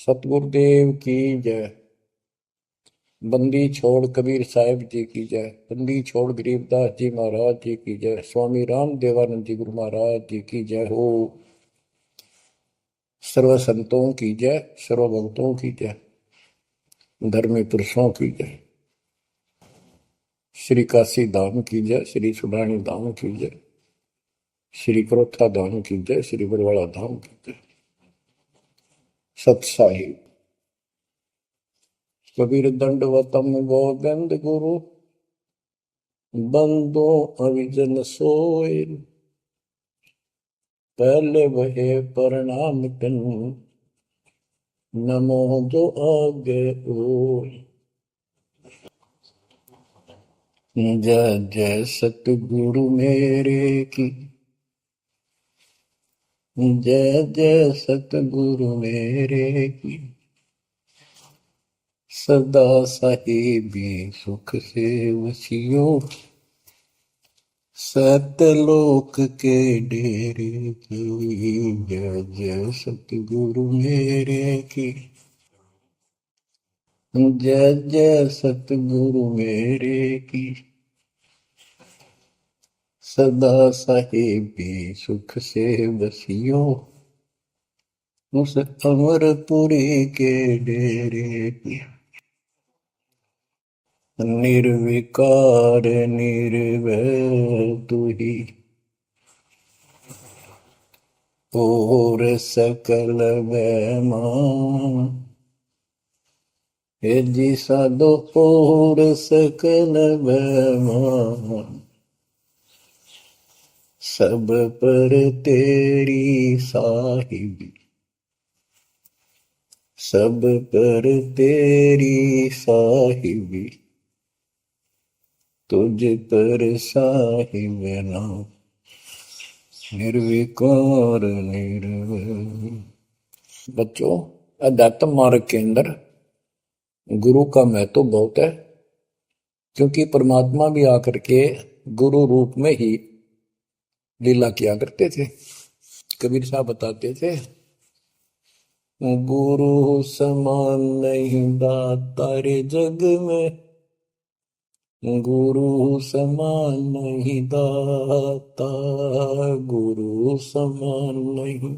सतगुरुदेव की जय। बंदी छोड़ कबीर साहिब जी की जय। बंदी छोड़ गरीबदास जी महाराज जी की जय। स्वामी राम देवानंद जी गुरु महाराज जी की जय हो। सर्व संतों की जय, सर्व भक्तों की जय, धर्मी पुरुषों की जय। श्री काशी धाम की जय, श्री सुडानी धाम की जय, श्री क्रोथा धाम की जय, श्री बरवाड़ा धाम की जय। सत साहिब कबीर दंडवतम गोविंद गुरु बंदो अविजन सोय। पहले वहे प्रणाम तिन नमो जो आगे ओय। जय जय सतगुरु मेरे की, जय जय सतगुरु मेरे की। सदा साहिबी सुख से वसियो, सतलोक के डेरे की। जय जय सतगुरु मेरे की, जय जय सतगुरु मेरे की। सदा साहिबी सुख से बसियो, उस अमरपुरी के डेरे की। निर्विकार निर्भय तू ही, और सकल वैमान। हे जी साधो और सकल वैमान। सब पर तेरी साहिबी, सब पर तेरी साहिबी। तुझ पर साहिब नाम, निर्विकार निर्भय। बच्चों, अध्यात्म मार्ग के अंदर गुरु का महत्व तो बहुत है, क्योंकि परमात्मा भी आकर के गुरु रूप में ही लीला किया करते थे। कबीर साहब बताते थे, गुरु समान नहीं दाता रे जग में, गुरु समान नहीं दाता, गुरु समान नहीं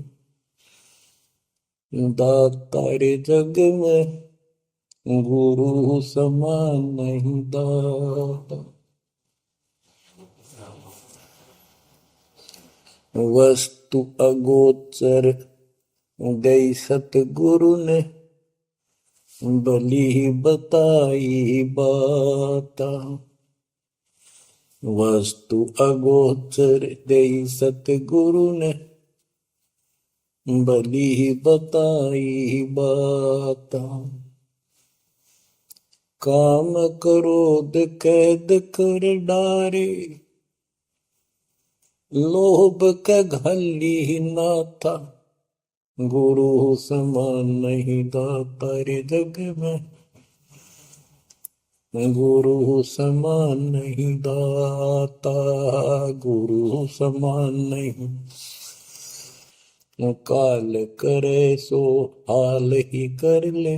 दाता रे जग में, गुरु समान नहीं दाता। वस्तु अगोचर गई सतगुरु ने, भली बताई बाता। वस्तु अगोचर गई सतगुरु ने, भली बताई बाता। काम क्रोध कैद कर डारे, लोभ का घली ना था। गुरु समान नहीं दाता रे जग में, गुरु समान नहीं दाता, गुरु समान नहीं। काल करे सो हाल ही कर ले,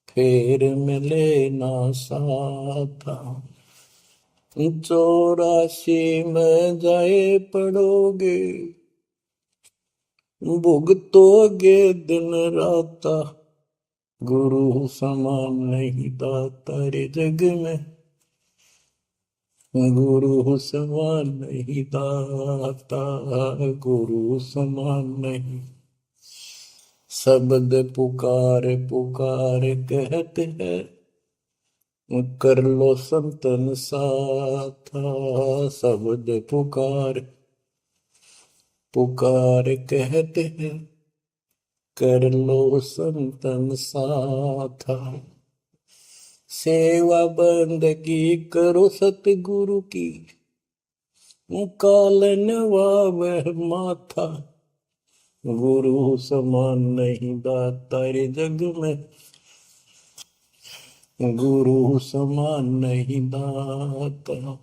फेर मिले ना साथा। 84 में जाए पड़ोगे, भुगतोगे दिन राता। गुरु समान नहीं दाता रे जग में, गुरु समान नहीं दाता, गुरु समान नहीं। शब्द पुकार पुकार कहते हैं, कर लो संतन साथा। शब्द पुकार पुकार कहते हैं, कर लो संतन साथा। सेवा बंदगी करो सतगुरु की, कालन वह माथा। गुरु समान नहीं दाता रे जग में, गुरु समान नहीं दाता।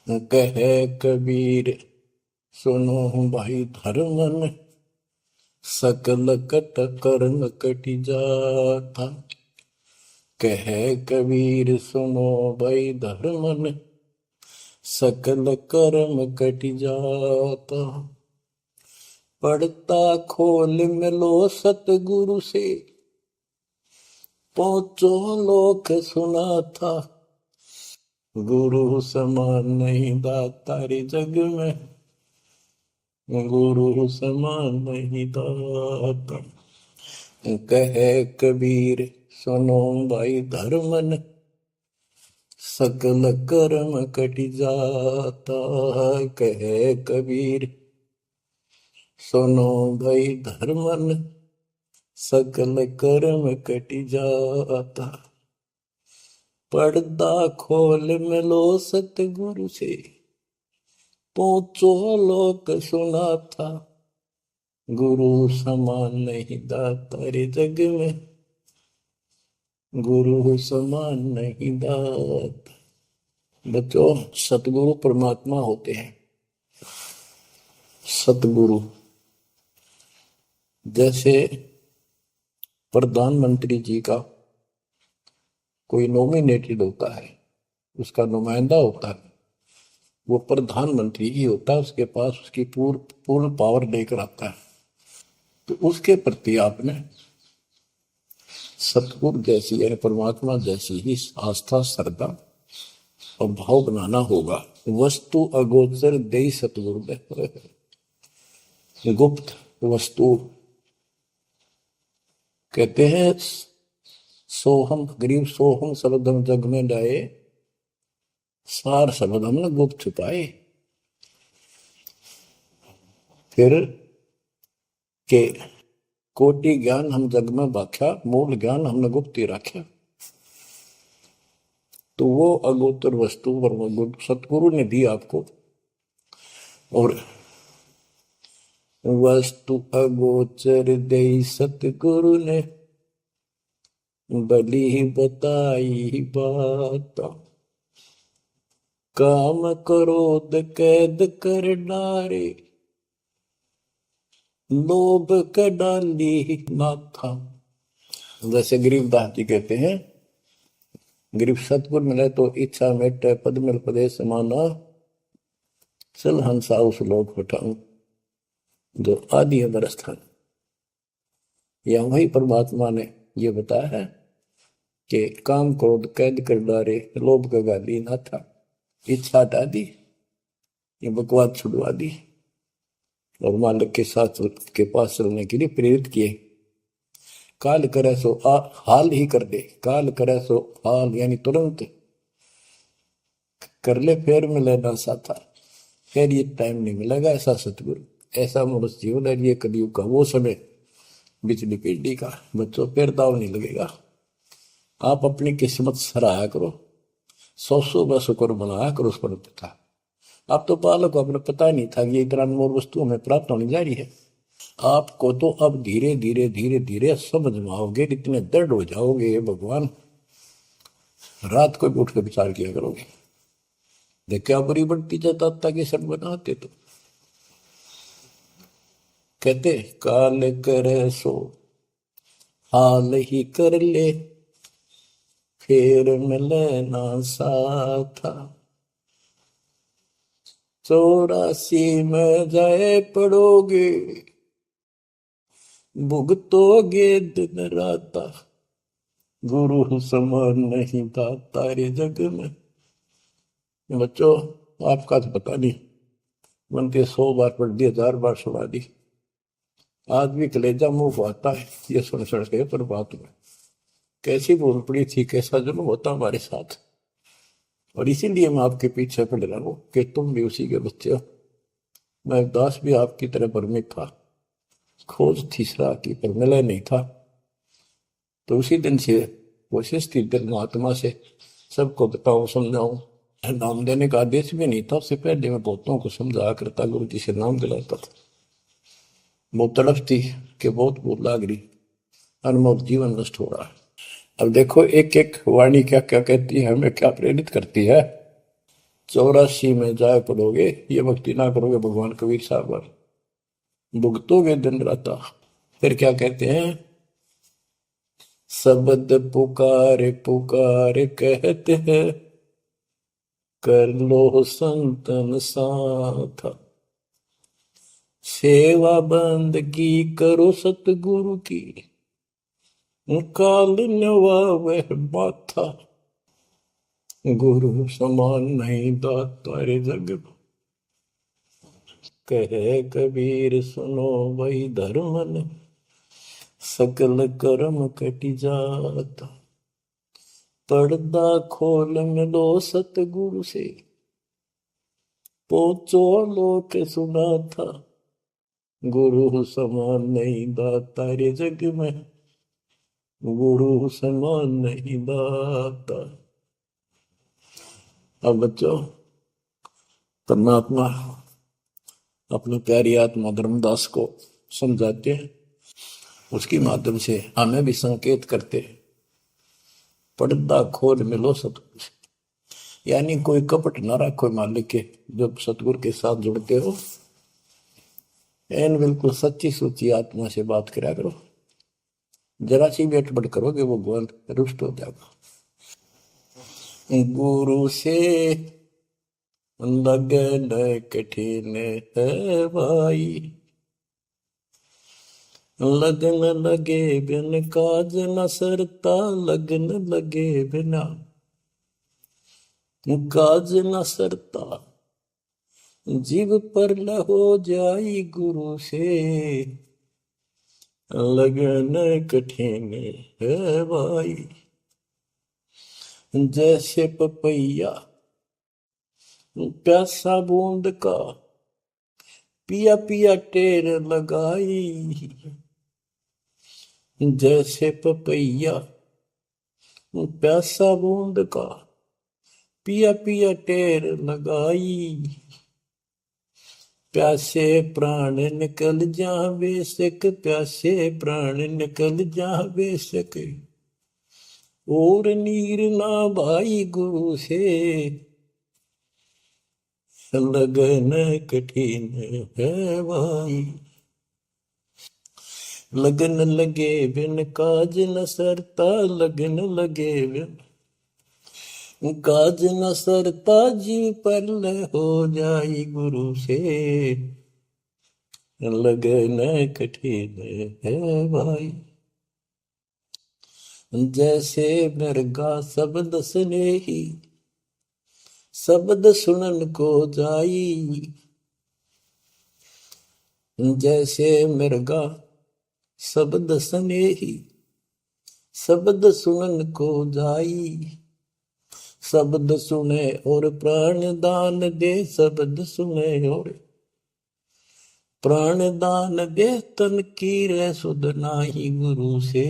कहे कबीर सुनो भाई धर्मन सकल कट कर्म कटि जाता। कहे कबीर सुनो भाई धर्मन सकल कर्म कटि जाता। पढ़ता खोल मिलो सतगुरु से पहुंचो लोक सुना था। गुरु समान नहीं दाता रे जग में, गुरु समान नहीं दाता। कहे कबीर सुनो भाई धर्मन सकल कर्म कटि जाता। कहे कबीर सुनो भाई धर्मन सकल कर्म कटि जाता। पर्दा खोल मिलो सतगुरु से पहुंचो लोक सुना था। गुरु समान नहीं दाता रे जग में, गुरु समान नहीं दाता। बच्चों, सतगुरु परमात्मा होते हैं। सतगुरु जैसे प्रधानमंत्री जी का कोई नॉमिनेटेड होता है, उसका नुमाइंदा होता है, वो प्रधानमंत्री ही होता है, उसके पास उसकी पूर्ण पावर लेकर आता है। तो उसके प्रति आपने सतगुरु जैसी यानी परमात्मा जैसी ही आस्था, श्रद्धा और भाव बनाना होगा। वस्तु अगोचर दे सतगुरु दे, गुप्त वस्तु कहते हैं। सोहम गरीब सोहम शब्द हम जग में डाए, सार शब्द हमने गुप्त छुपाए। फिर के कोटि ज्ञान हम जग में बाख्या, मूल ज्ञान हमने गुप्त ही रखा। तो वो अगोचर वस्तु सतगुरु ने दी आपको। और वस्तु अगोचर दे सतगुरु ने बली बताई बात। काम क्रोध कैद कर डारे, लोभ का डाली नाथा। जैसे गरीबदास जी कहते हैं, गरीब सतगुरु मिले तो इच्छा मेटे, पद मिल पदे समाना, चल हंसा उस लोक उठाऊं जो आदि अमर स्थान। या वही परमात्मा ने ये बताया है कि काम क्रोध कैद कर डारे, लोभ का गाली ना था, इच्छा हटा दी, ये बकवाद छुड़वा दी और मालिक के साथ के पास चलने के लिए प्रेरित किए। काल करे सो हाल ही कर दे, काल करे सो हाल यानी तुरंत कर ले, फिर मिले ना साथा, फिर ये टाइम नहीं मिलेगा। ऐसा सतगुरु, ऐसा मनुष्य जीवन है ये कलयुग का वो समय, बिजली पीढ़ी का। बच्चों, फिर दाव नहीं लगेगा। आप अपनी किस्मत सराहा करो, 100 बस शुक्र बनाया करो उस पर पिता। आप तो बालक को अपने पता नहीं था कि ये इतना अनमोल वस्तु हमें प्राप्त होने जा रही है। आपको तो अब धीरे धीरे धीरे धीरे समझ में आओगे, इतने दृढ़ हो जाओगे भगवान, रात को भी उठ कर विचार किया करोगे। देखा बुरी बढ़ती जाता कि सब बनाते तो कहते काल करे सो हाल ही कर ले, फिर मिले ना साथा। 84 में जाए पड़ोगे, भुगतोगे दिन राता। गुरु समान नहीं दाता रे जग में। बच्चों, आपका तो पता नहीं, बनते 100 बार पढ़ दी, 1000 बार सुना दी, आज भी कलेजा मुंह को आता है ये सुन के। पर बात में कैसी भूल पड़ी थी, कैसा जुल्म होता हमारे साथ। और इसीलिए मैं आपके पीछे पड़ रहा हूं कि तुम भी उसी के बच्चे हो। मैं दास भी आपकी तरह भ्रमित था, खोज थी सराह की पर मिला नहीं था। तो उसी दिन से कोशिश थी दिल महात्मा से सबको बताऊं, समझाऊं। नाम देने का आदेश भी नहीं था, उससे पहले मैं बहुतों को समझाया करता, गुरु जी से नाम दिलाता था। बहुत तड़फ थी कि बहुत भूल लाग रही, अनमोल जीवन नष्ट हो रहा है। अब देखो एक एक वाणी क्या क्या कहती है, हमें क्या प्रेरित करती है। 84 में जाए पड़ोगे, ये भक्ति ना करोगे भगवान कबीर साहब पर, भुगतोगे दिन रात। फिर क्या कहते हैं, शब्द पुकार पुकार कहते हैं, कर लो संतन साथ, सेवा बंदगी करो सतगुरु की, काल नवावे माथा, गुरु समान नहीं दाता रे जग में। कहे कबीर सुनो वही धर्म ने, सकल कर्म कटी जाता, पर्दा खोल मिलो सतगुरु से, पहुंचो लोक सुना था, गुरु समान नहीं दाता रे जग में, गुरु समान नहीं दाता। अब बच्चों, परमात्मा अपनी प्यारी आत्मा धर्मदास को समझाते हैं, उसके माध्यम से हमें भी संकेत करते हैं, पर्दा खोल मिलो सतगुरु से, यानी कोई कपट ना रखो मालिक के, जब सतगुरु के साथ जुड़ते हो एन बिल्कुल सच्ची सुची आत्मा से बात करा करो, जरा सी भी अटपट करोगे वो भगवान रुष्ट हो जाएगा। गुरु से लगन कठिन है भाई, लगन लगे बिन काज न सरता, लगन लगे बिना काज न सरता, जीव पर हो जाई गुरु से, लगन कठिन है भाई। जैसे पपैया प्यासा बूंद का, पिया पिया टेर लगाई, जैसे पपैया प्यासा बूंद का, पिया पिया टेर लगाई, प्यासे प्राण निकल जा बेशक, प्यासे प्राण निकल जा बेशक, और नीर ना भाई गुरु से, लगन कठिन है भाई। लगन लगे बिन काज न सरता, लगन लगे बिन काज न सरता, जीव पर हो जाई गुरु से, लगन कठिन है भाई। जैसे मृगा शब्द स्नेही, शब्द सुनन को जाई, जैसे मृगा शब्द स्नेही, शब्द सुनन को जाई, शब्द सुने और प्राण दान दे, शब्द सुने और प्राण दान दे, तन की रे सुध नाही गुरु से,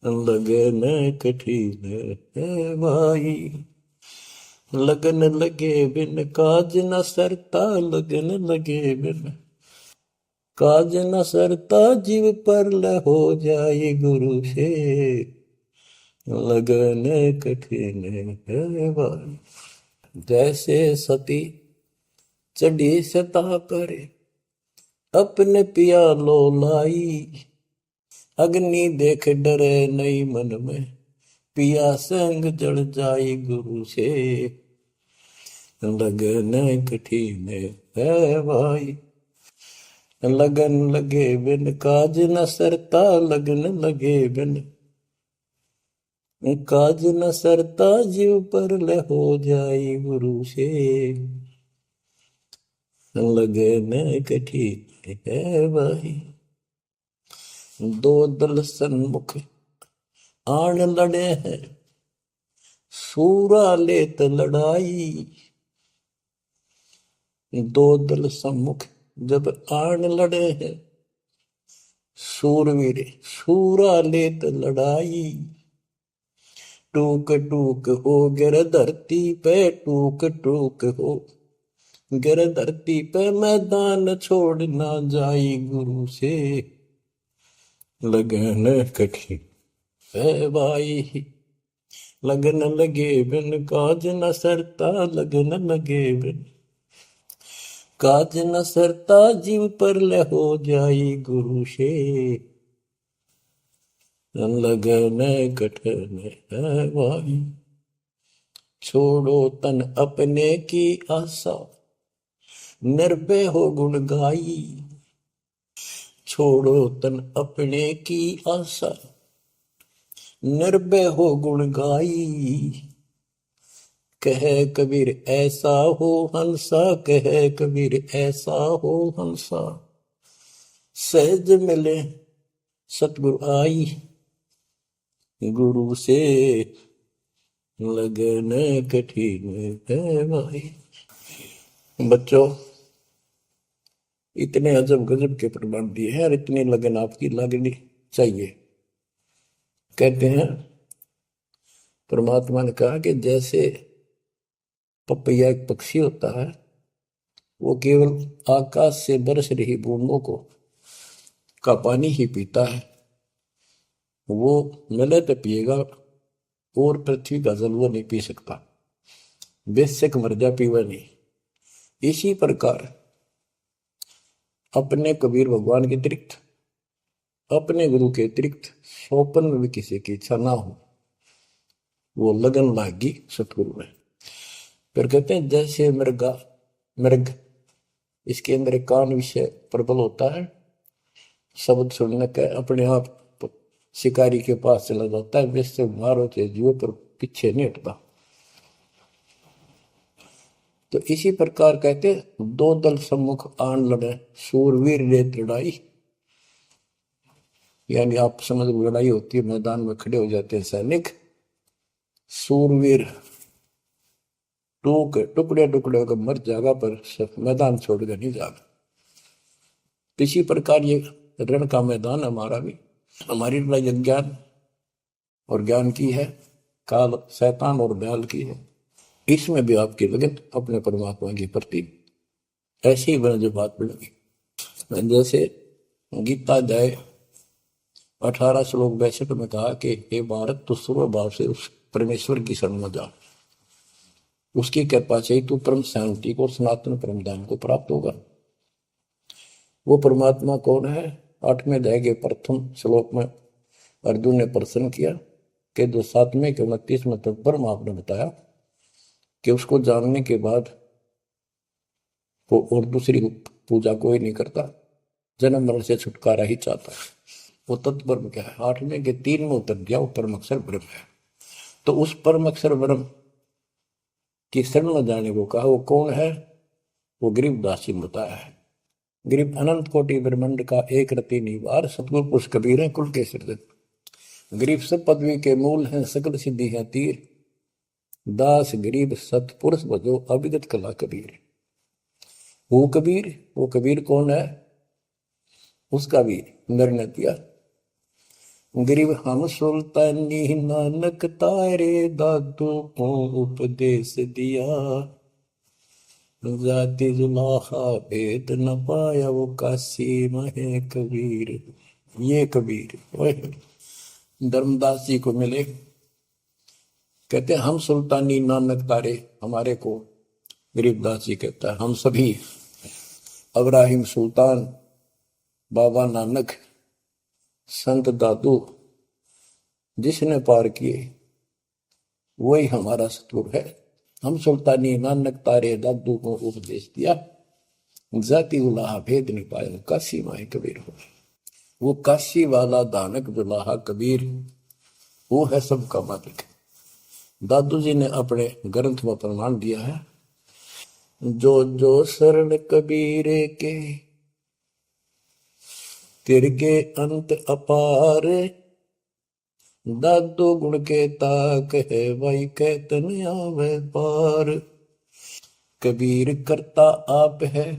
लगन कठिन है भाई। लगन लगे बिन काज न सरता, लगन लगे बिन काज न सरता, जीव पर हो जाए गुरु से, लगन कठिन है भाई। जैसे सती चढ़ी सता पर, अपने पिया लो लाई, अग्नि देख डरे नहीं मन में, पिया संग जड़ जाई गुरु से, लगन कठिन है भाई। लगन लगे बिन काज न सरता, लगन लगे बिन काज न सरता, जीव पर हो जाई गुरु से, लगन कठिन है भाई। दो दल सन्मुख आन लड़े हैं, सूरा लेत लड़ाई, दो दल सम्मुख जब आन लड़े हैं, सूरवीर सूरा लेत लड़ाई, टूक टूक हो गिर धरती पे, टूक टूक हो गिर धरती पे, मैदान छोड़ ना जाई गुरु से, लगन कठिन है भाई। लगन लगे बिन काज न सरता, लगन लगे बिन काज न सरता, जीव पर ले हो जाई गुरु से, लगन कठन है भाई। छोड़ो तन अपने की आशा, निर्भय हो गुण गाई। छोड़ो तन अपने की आशा, निर्भय हो गुण गाई। कहे कबीर ऐसा हो हंसा, कहे कबीर ऐसा हो हंसा, सहज मिले सतगुरु आई। गुरु से लगन कठिन है भाई। बच्चों, इतने अजब गजब के प्रमाण दिए हैं और इतनी लगन आपकी लगनी चाहिए। कहते हैं परमात्मा ने कहा कि जैसे पपैया एक पक्षी होता है, वो केवल आकाश से बरस रही बूंदों को का पानी ही पीता है, वो मिले तो पिएगा, और पृथ्वी का जल वो नहीं पी सकता, बेशक मर जा पीवा नहीं। इसी प्रकार अपने कबीर भगवान के अतिरिक्त, अपने गुरु के अतिरिक्त सौपन में भी किसी की इच्छा ना हो, वो लगन लागी सतगुरु में। फिर कहते हैं जैसे मृगा मृग, इसके अंदर एक कान विषय प्रबल होता है, शब्द सुनने का अपने आप शिकारी के पास चला जाता है, वैसे मारो चाहे जीव पर पीछे नहीं हटता। तो इसी प्रकार कहते दो दल सम्मुख आन लड़े, सूरवीर रेत लड़ाई। यानी आप समझ लड़ाई होती है, मैदान में खड़े हो जाते हैं सैनिक, सूरवीर टुकड़े टुकड़े होकर मर जाएगा, पर मैदान छोड़कर नहीं जाएगा। इसी प्रकार ये रण का मैदान हमारा भी, हमारी लड़ाई अज्ञान और ज्ञान की है, काल शैतान और बैल की है। इसमें भी आपकी लगन अपने परमात्मा के प्रति ऐसी ही बने जो बात बढ़ेगी। जैसे गीता अध्याय 18 श्लोक 62 में कहा कि हे भारत, तू सर्व भाव से उस परमेश्वर की शरण में जा, उसकी कृपा से ही तू परम शांति को और सनातन परम धाम को प्राप्त होगा। वो परमात्मा कौन है? 8वें अध्याय के प्रथम श्लोक में अर्जुन ने प्रश्न किया कि जो 7वें के 29वें तक परम आपने बताया कि उसको जानने के बाद वो और दूसरी पूजा कोई नहीं करता, जन्म मरण से छुटकारा ही चाहता है। वो तत्व क्या है? 8वें के 3 में उतर दिया, वो परम अक्षर ब्रह्म है। तो उस परम अक्षर ब्रह्म की शरण में जाने को कहा, वो कौन है? वो गरीबदास जी बताया है। गरीब अनंत कोटि ब्रह्मांड का एक रति निवार, सतगुरु पुरुष कबीर है कुल के सिरजन। गरीब सब पदवी के मूल हैं, सकल सिद्धि है तीर, दास गरीब सतपुरुष बजो अविगत कला कबीर। वो कबीर कौन है? उसका भी निर्णय दिया। गरीब हम सुल्तानी नानक तारे, दादू को उपदेश दिया, जाति जुलाहा भेद न पाया, वो काशी महे कबीर। ये कबीर धर्मदास जी को मिले, कहते हैं हम सुल्तानी नानक तारे, हमारे को गरीबदास जी कहता है हम सभी अब्राहिम सुल्तान, बाबा नानक, संत दादू जिसने पार किए वही हमारा सतगुरु है। हम सुल्तानी नानक तारे, दादू को उपदेश दिया, जाति उलाहा भेद नहीं पाया, काशी माए कबीर हो। वो काशी वाला दानक दुलाहा कबीर, वो है सबका मालिक। दादू जी ने अपने ग्रंथ में प्रमाण दिया है, जो जो शरण कबीरे के, तिरके अंत अपार, दादू गुण के ताक है, भाई कहतन आवे पार। कबीर करता आप है,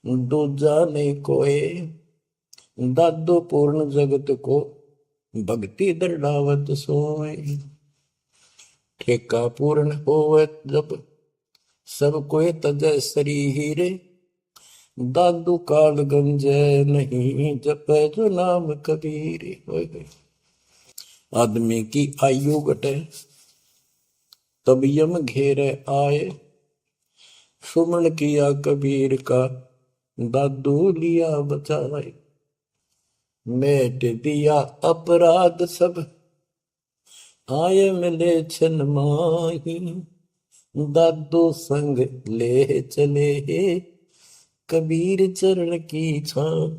दूजा नहीं कोई, दादू पूर्ण जगत को, भक्ति दृढ़ावत सोए। ठेका पूर्ण होवत जब, सब कोई तजय शरीर, दादू काल गंजय नहीं, जपे जो नाम कबीर। आदमी की आयु घटे, तब यम घेरे आए। सुमन किया कबीर का, दादू लिया बचाए। मेट दिया अपराध सब, आए मिले छन माही। दादू संग ले चले, कबीर चरण की छां।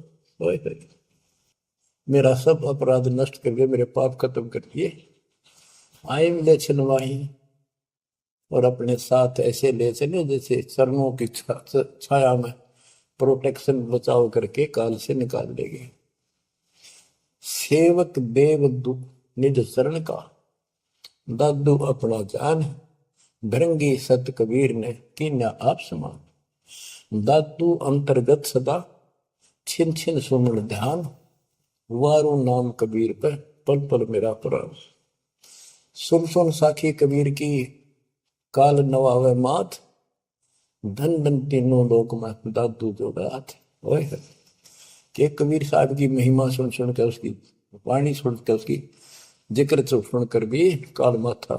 मेरा सब अपराध नष्ट करके मेरे पाप खत्म कर दिए, आए मिले छन माही। और अपने साथ ऐसे ले चले जैसे चरणों की छाया में प्रोटेक्शन बचाव करके काल से निकाल लेंगे। सेवक देव निज शरण का, दादू अपना जान। भृंगी सत कबीर ने कीन्या आप समान। दादू अंतर्गत सदा, छिन छिन सुमन ध्यान। वारू नाम कबीर पर, पल पल मेरा प्राण। सुन सुन साखी कबीर की, काल नवावे मात। धन धन तीनों लोक में, दादू जोड़ा हाथ। ओए कि कबीर साहब की महिमा सुन सुन कर, उसकी वाणी सुन कर, उसकी जिक्र सुन कर भी काल माथा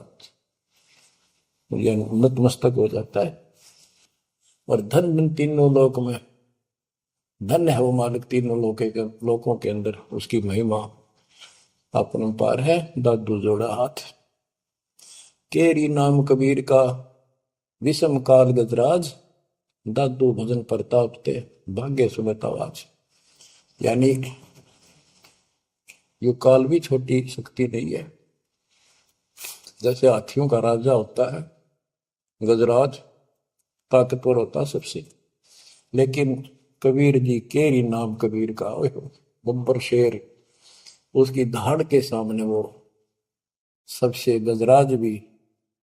नतमस्तक हो जाता है। और धन धन तीनों लोक में, धन्य है वो मालिक तीनों लोकों के अंदर, उसकी महिमा अपरंपार है। दादू जोड़ा हाथ। केरी नाम कबीर का, विषम काल गजराज। दादू भजन प्रताप ते, भाग्य सुबह आवाज। यानी ये काल भी छोटी शक्ति नहीं है। जैसे हाथियों का राजा होता है गजराज, ताकतवर होता सबसे, लेकिन कबीर जी, केरी नाम कबीर का, बब्बर शेर, उसकी धाड़ के सामने वो सबसे गजराज भी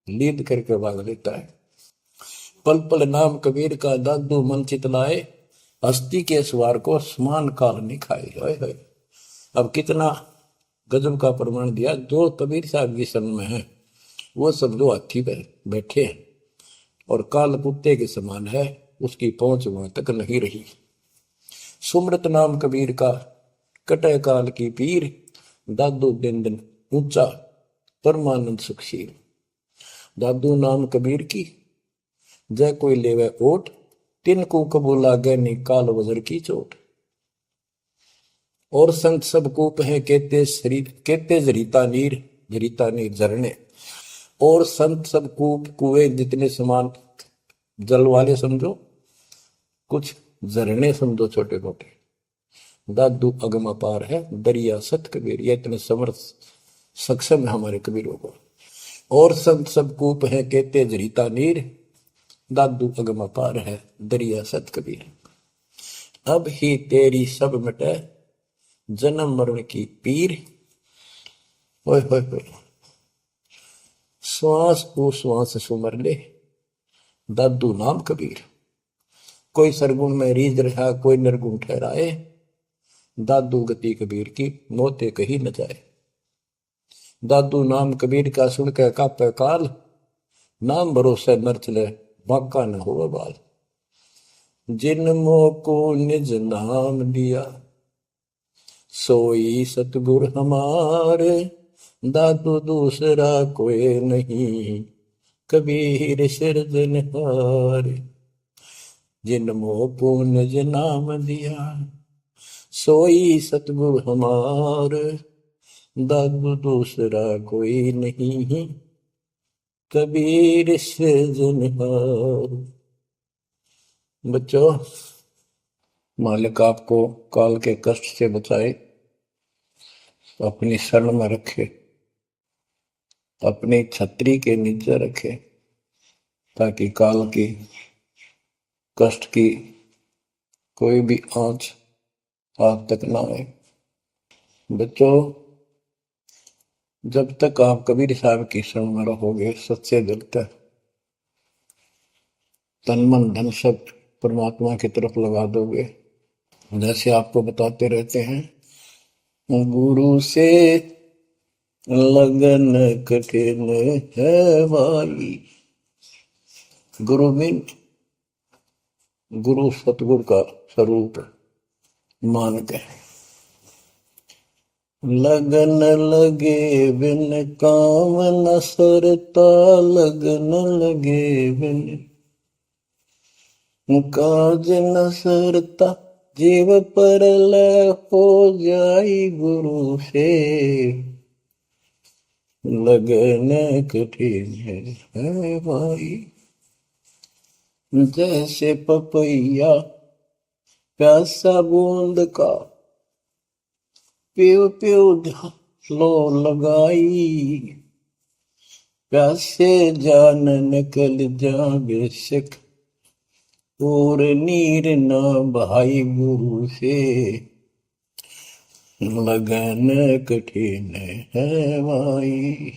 लीद करके भाग लेता है। पल पल नाम कबीर का, दादू मन चितलाए। हस्ती के सवार को समान काल नहीं खाए। अब कितना गजब का प्रमाण दिया। जो कबीर साहब की शरण में है वो सब जो हाथी पे बैठे हैं और काल कुत्ते के समान है, उसकी पहुंच वहां तक नहीं रही। सुमृत नाम कबीर का, कटे काल की पीर। दादू दिन दिन ऊंचा, परमानंद सुखशील। दादू नाम कबीर की, जय कोई लेवे ओट। तिनको कबूल लागे नी, काल वजर की चोट। और संत सब कूप है, कहते शरीर कहते जरीता नीर झरने। और संत सब कूप कुएं जितने समान जल वाले समझो, कुछ झरने समझो छोटे मोटे। दादू अगम अपार है, दरिया सत कबीर। ये इतने समर्थ सक्षम है हमारे कबीरों को। और संत सब कूप है, कहते जरीता नीर। दादू अगम अपार है, दरिया सत कबीर। अब ही तेरी सब मिटे, जन्म मरण की पीर। ओए होए होए, श्वास को श्वास सुमर ले, दादू नाम कबीर। कोई सरगुण में रीझ रहा, कोई निर्गुण ठहराए। दादू गति कबीर की, मोते कही न जाए। दादू नाम कबीर का, सुन के कापे काल। नाम भरोसे नर चले, बांका न हो बाल। जिन मोको निज नाम दिया, सोई सतगुर हमारे। दादू दूसरा कोई नहीं, कबीर सिरजनहार। जिन मोको निज नाम दिया, सोई सतगुर हमार। दादू दूसरा कोई नहीं, कबीर सिरजनहार। बच्चों, मालिक आपको काल के कष्ट से बचाए, अपनी शरण में रखे, अपनी छतरी के नीचे रखे, ताकि काल की कष्ट की कोई भी आंच आप तक ना आए। बच्चों, जब तक आप कबीर साहब की शरण में रहोगे, सच्चे दिल तक तन मन धन सब परमात्मा की तरफ लगा दोगे। जैसे आपको बताते रहते हैं, गुरु से लगन कठिन है भाई। गुरु मीन गुरु सतगुरु का स्वरूप मान के, लगन लगे बिन काम न सरता, लगन लगे बिन काज न सरता, जीव पर लय हो जाई गुरु से, लगन कठिन है भाई। जैसे पपैया प्यासा बूंद का, प्यू प्यू लो लगाई, प्यासे जान निकल जा बेशक, और नीर न भाई गुरु से, लगन कठिन है भाई।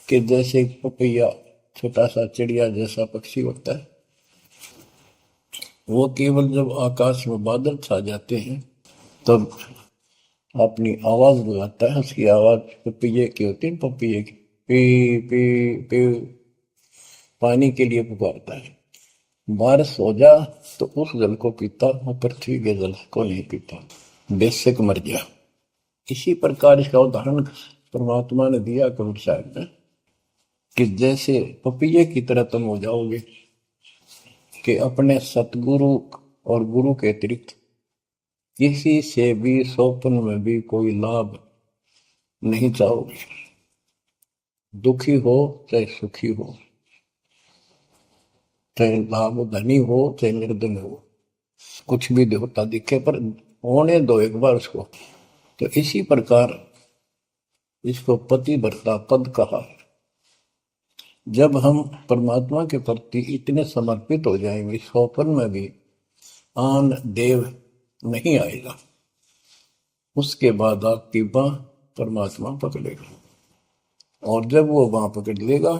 कि जैसे पपैया छोटा सा चिड़िया जैसा पक्षी होता है, वो केवल जब आकाश में बादल छा जाते हैं तब अपनी आवाज लगाता है। उसकी आवाज पपैये की होती है, पपैये की पी पी पी, पानी के लिए पुकारता है। बारिश हो जा तो उस जल को पीता, वो पृथ्वी के जल को नहीं पीता, बेशक मर गया। इसी प्रकार इसका उदाहरण परमात्मा ने दिया कबीर साहब ने, कि जैसे पपैये की तरह तुम हो जाओगे कि अपने सतगुरु और गुरु के अतिरिक्त किसी से भी स्वप्न में भी कोई लाभ नहीं चाहोगे। दुखी हो चाहे सुखी हो, चाहे लाभ धनी हो चाहे निर्धन हो, कुछ भी देवता दिखे पर होने दो एक बार उसको। तो इसी प्रकार इसको पतिव्रता पद कहा। जब हम परमात्मा के प्रति इतने समर्पित हो जाएंगे, स्वप्न में भी आन देव नहीं आएगा, उसके बाद आपकी बाह परमात्मा पकड़ेगा। और जब वो बाह पकड़ लेगा,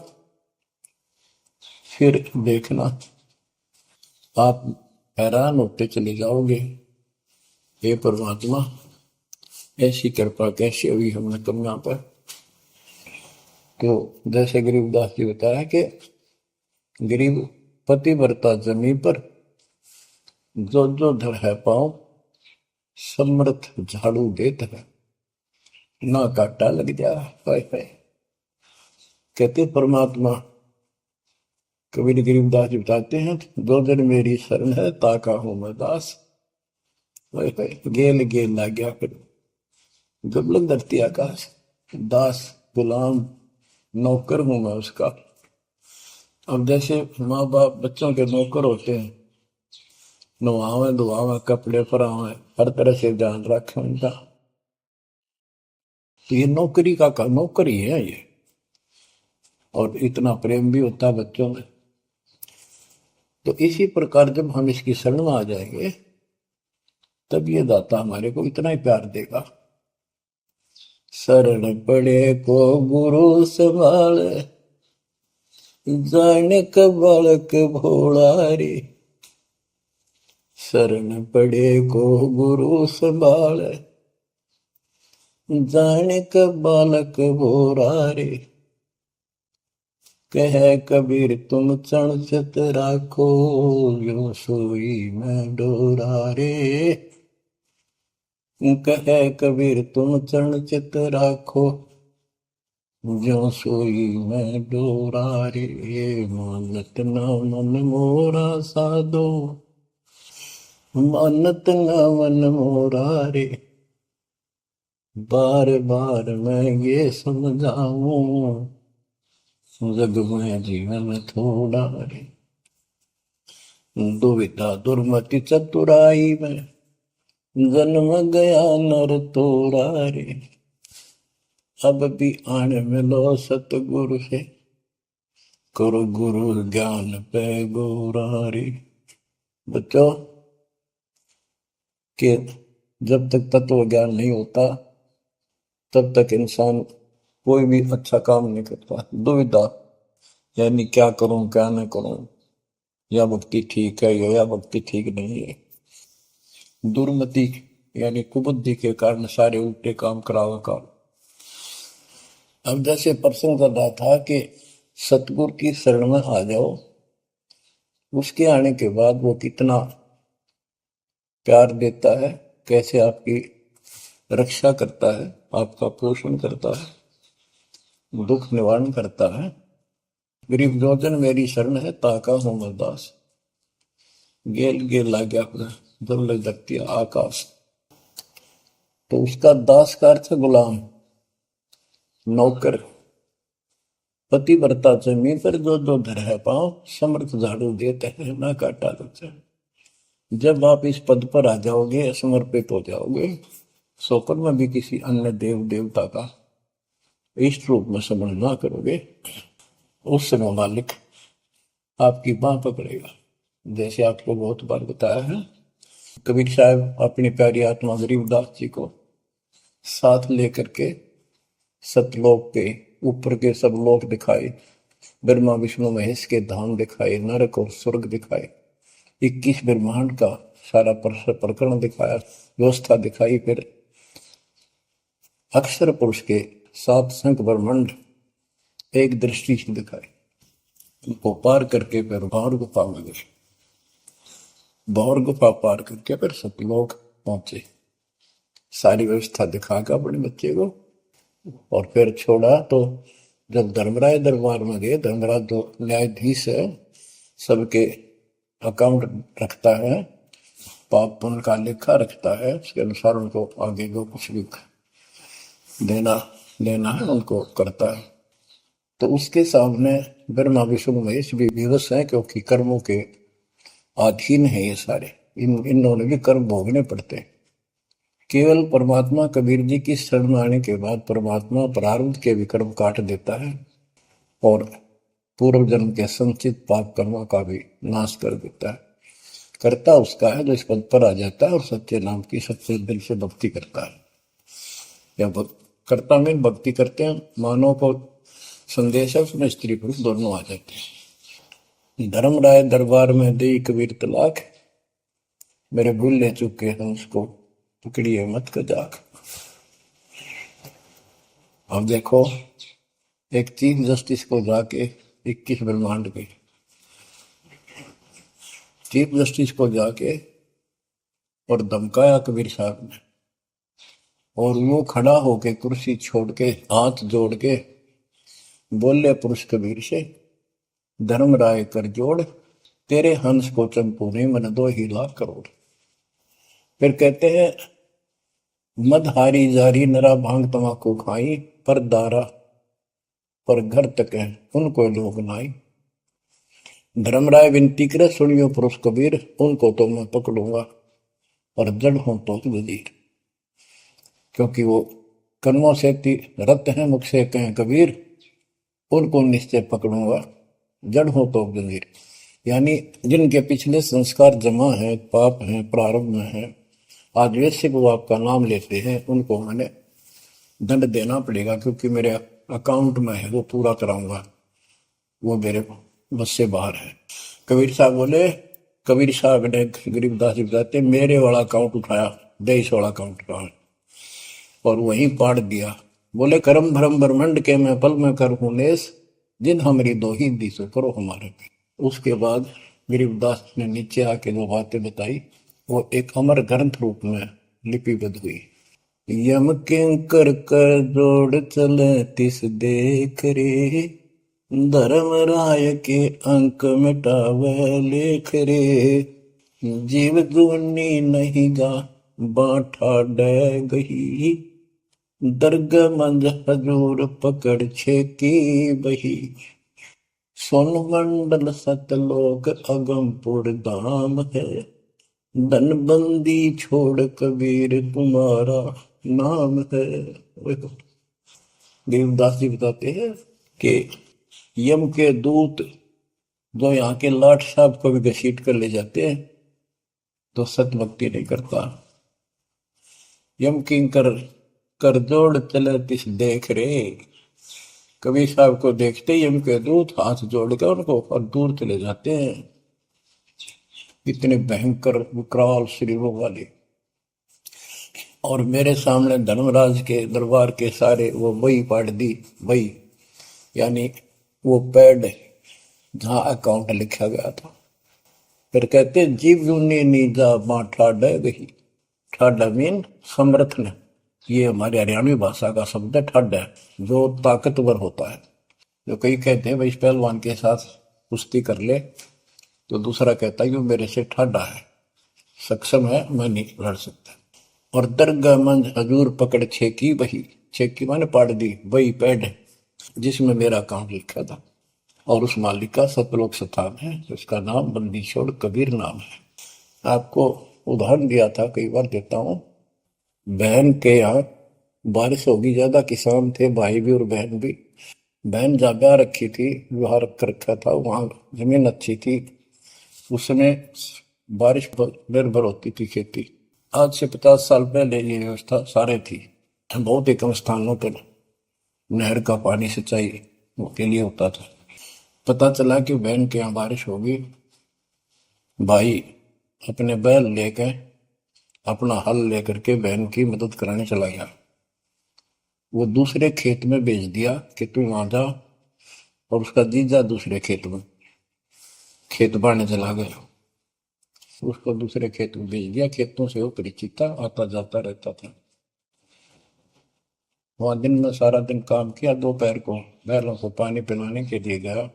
फिर देखना आप हैरान होते चले जाओगे, हे परमात्मा ऐसी कृपा कैसे हुई हमने कन्या पर। तो जैसे गरीबदास जी बताया कि गरीब पतिव्रता जमी पर, जो जो धड़ है पाओ, समर्थ झाड़ू देत है, ना काटा लग जा। हाय हाय। कहते परमात्मा कबीर गरीबदास जी बताते हैं, दो दिन मेरी शरण है ताका हूं मैं दास। हाय हाय। गेल गेल ला गया फिर गबलन धरती आकाश, दास गुलाम नौकर हूं मैं उसका। अब जैसे माँ बाप बच्चों के नौकर होते हैं, नवावे धुआवे कपड़े परावे, हर तरह से ध्यान रखें उनका, तो ये नौकरी का नौकर ही है ये। और इतना प्रेम भी होता है बच्चों में। तो इसी प्रकार जब हम इसकी शरण में आ जाएंगे, तब ये दाता हमारे को इतना ही प्यार देगा। शरण पड़े को गुरु संभाले, जाने का बालक भोला रे। शरण पड़े को गुरु संभाले, जाने का बालक भोला रे। कह कबीर तुम चण चित राखो, यो सोई मैं डोरा रे। कह कबीर तुम चरण चित राखो, जो सोई मैं डोरा रे। मानत न मन मोरा साधो, मानत न मन मोरा रे। बार बार मैं ये समझाऊं, जग में जीवन थोड़ा रे। दुविधा दुर्मति चतुराई में, जन्म गया नर तोड़ा रे। अब भी आन मिलो सतगुरु से, करो गुरु ज्ञान पे गोरा रे। बच्चों कि जब तक तत्व ज्ञान नहीं होता, तब तक इंसान कोई भी अच्छा काम नहीं करता। दुविधा यानी क्या करूं क्या न करूं, या भक्ति ठीक है या भक्ति ठीक नहीं है। दुर्मति यानी कुबुद्धि के कारण सारे उल्टे काम करावा काम। अब जैसे प्रसंग कर रहा था कि सतगुरु की शरण में आ जाओ, उसके आने के बाद वो कितना प्यार देता है, कैसे आपकी रक्षा करता है, आपका पोषण करता है, दुख निवारण करता है। गरीब जोजन मेरी शरण है, ताका हूं मैं दास। गेल गेल ला गया जब लग सकती है आकाश। तो उसका दास का अर्थ है गुलाम, नौकर। पतिव्रता जमीन पर जो जो धर है पांव, समर्थ झाड़ू देते हैं ना काटा देते हैं। जब आप इस पद पर आ जाओगे, समर्पित हो जाओगे, सोकर में भी किसी अन्य देव देवता का इष्ट रूप में समझ ना करोगे, उस समय मालिक आपकी बाह पकड़ेगा। जैसे आपको बहुत बार बताया है, कबीर साहब अपनी प्यारी आत्मा गरीबदास जी को साथ लेकर के सतलोक के ऊपर के सब लोक दिखाए, ब्रह्मा विष्णु महेश के धाम दिखाए, नरक और स्वर्ग दिखाए, 21 ब्रह्मांड का सारा प्रकरण दिखाया, व्यवस्था दिखाई। फिर अक्षर पुरुष के 7 संख ब्रह्मांड एक दृष्टि से दिखाए। उनको पार करके फिर भौर गुफा में गए, भौर गुफा पार करके फिर सतलोक पहुंचे। सारी व्यवस्था दिखाकर अपने बच्चे को और फिर छोड़ा। तो जब धर्मराय दरबार में गए, धर्मराज जो न्यायाधीश है, सबके अकाउंट रखता है, पाप पुण्य का लेखा रखता है, उसके अनुसार उनको आगे जो कुछ भी देना लेना है उनको करता है। तो उसके सामने ब्रह्मा विष्णु महेश भी विवश है, क्योंकि कर्मों के अधीन है ये सारे, इन्होंने भी कर्म भोगने पड़ते हैं। केवल परमात्मा कबीर जी की शरण आने के बाद परमात्मा प्रारब्ध के भी कर्म काट देता है और पूर्व जन्म के संचित पाप कर्मों का भी नाश कर देता है। करता उसका है जो इस पद पर आ जाता है और सच्चे नाम की सच्चे दिल से भक्ति करता है। या करता में भक्ति करते हैं, मानव को संदेश है, उसमें स्त्री पुरुष दोनों आ जाते हैं। धर्मराय दरबार में दे कबीर तलाक, मेरे भूल ले चुके हैं उसको पकड़िए मत कजाक। अब देखो, एक चीफ जस्टिस को जाके 21 ब्रह्मांड के चीफ जस्टिस को जाके और धमकाया कबीर साहब ने, और वो खड़ा होके कुर्सी छोड़ के हाथ जोड़ के बोले पुरुष कबीर से, धर्मराय कर जोड़, तेरे हंस को चंपू ने मन 2 ही लाख करोड़। फिर कहते हैं, मदहारी जारी नरा भांग तमाकू खाई, पर दारा पर घर तक है उनको लोग नाई। धर्मराय विनती करे, सुनियो पुरुष कबीर, उनको तो मैं पकड़ूंगा और जड़ हूं तो वजीर। क्योंकि वो कर्मों से रत हैं, मुख से कहें कबीर, उनको निश्चय पकड़ूंगा, जड़ हो तो वजीर। यानी जिनके पिछले संस्कार जमा है, पाप है, प्रारंभ में है, आज वैसे वो आपका नाम लेते हैं, उनको मैंने दंड देना पड़ेगा, क्योंकि मेरे अकाउंट में है, वो पूरा कराऊंगा, वो मेरे बस से बाहर है। कबीर साहब बोले, कबीर साहब ने गरीबदास जी बताते, मेरे वाला अकाउंट उठाया, देश वाला अकाउंट का, और वहीं पाड़ दिया। बोले, करम भरम ब्रह्मंड के मैं पल में कर हूं नेस, जिन हमारी 2 ही दी सो करो हमारे पे। उसके बाद गरीबदास ने नीचे आके जो बातें बताई, वो एक अमर ग्रंथ रूप में लिपिबद्ध हुई। यम किंकर कर जोड़ चले तिस देख रे, धर्म राय के अंक मिटावे लेख रे, जीव जूनी नहीं गा बाठा डे गही, दर्ग मंज हजूर पकड़ छेकी बही, सोन मंडल सतलोक अगमपुर धाम है, धनबंदी छोड़ कबीर तुम्हारा नाम है। देवदास जी बताते हैं कि यम के दूत जो यहाँ के लाट साहब को भी घसीट कर ले जाते हैं, तो सत भक्ति नहीं करता। यम किंकर कर जोड़ चले तिस देख रे, कबीर साहब को देखते ही यम के दूत हाथ जोड़कर उनको और दूर चले जाते हैं। इतने भयंकर विकराल शरीरों वाले। और मेरे सामने धर्मराज के दरबार के सारे वो बही पाड़ दी, बही यानी वो पैड जहां अकाउंट लिखा गया था। फिर कहते, जीव जूनी नीजा मां ठाडा गही, ठाडा मीन समर्थ ने, ये हमारे हरियाणवी भाषा का शब्द है ठड है, जो ताकतवर होता है। जो कई कहते हैं भाई इस पहलवान के साथ कुश्ती कर ले, तो दूसरा कहता है कि वो मेरे से ठाडा है, सक्षम है, मैं नहीं लड़ सकता। और दरगाह मंज हजूर पकड़ छेकी वही, छेकी मैंने पाड़ दी वही पैड जिसमें मेरा काम लिखा था। और उस मालिक का सतलोक स्थान है, जिसका नाम बंदी छोड़ कबीर नाम है। आपको उदाहरण दिया था, कई बार देता हूँ। बहन के यहाँ बारिश होगी ज्यादा, किसान थे, भाई भी और बहन भी। बहन जहाँ ब्याह रखी थी, विवाह रख रखा था, वहां जमीन अच्छी थी, उसमें बारिश पर निर्भर होती थी खेती। आज से 50 साल पहले ये व्यवस्था सारे थी। बहुत ही कम स्थानों पर नहर का पानी सिंचाई के लिए होता था। पता चला कि बहन के यहाँ बारिश होगी, भाई अपने बैल लेकर, अपना हल लेकर के बहन की मदद कराने चला गया। वो दूसरे खेत में भेज दिया कि तू वहां जा, और उसका जीजा दूसरे खेत में खेत बाड़ने चला गया। उसको दूसरे खेत में भेज दिया, खेतों से वो परिचित था, आता जाता रहता था। वहां दिन में सारा दिन काम किया, दोपहर को बैलों को पानी पिलाने के लिए गया,